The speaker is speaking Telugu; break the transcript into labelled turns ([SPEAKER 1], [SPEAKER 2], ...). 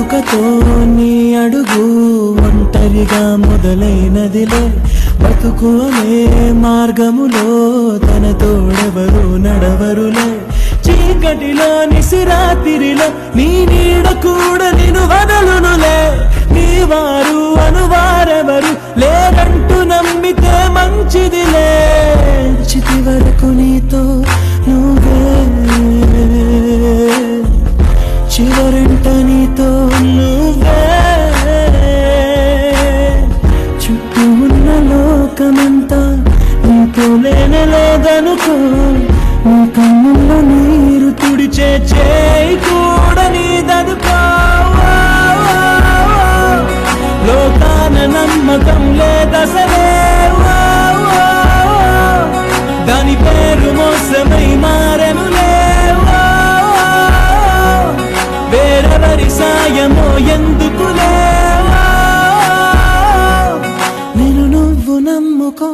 [SPEAKER 1] పుట్టుకతో నీ అడుగు ఒంటరిగా మొదలైనదిలే బతుకు అనే మార్గములో తన తోడెవరు నడవరులే చీకటిలో నిసిరాతిరిలో నీ నీడ కూడా నిన్ను వదలునులే నీ వారు అనువారెవరు లేరంటూ నమ్మితే మంచిదిలే చితి వరకు నీతో నువ్వే చివరింట నీతో నువ్వే చుట్టూ ఉన్న లోకమంతా నీతో లేనలేదనుకో నీ కన్నుల్లో నీరు తుడిచే చేయి కూడా నీదనుకో లోకాన నమ్మకం లేదసలే దాని పేరు మోసమై మారెనులే వేరెవరి సాయమో ఎందుకులే నిన్ను నువ్వు నమ్ముకో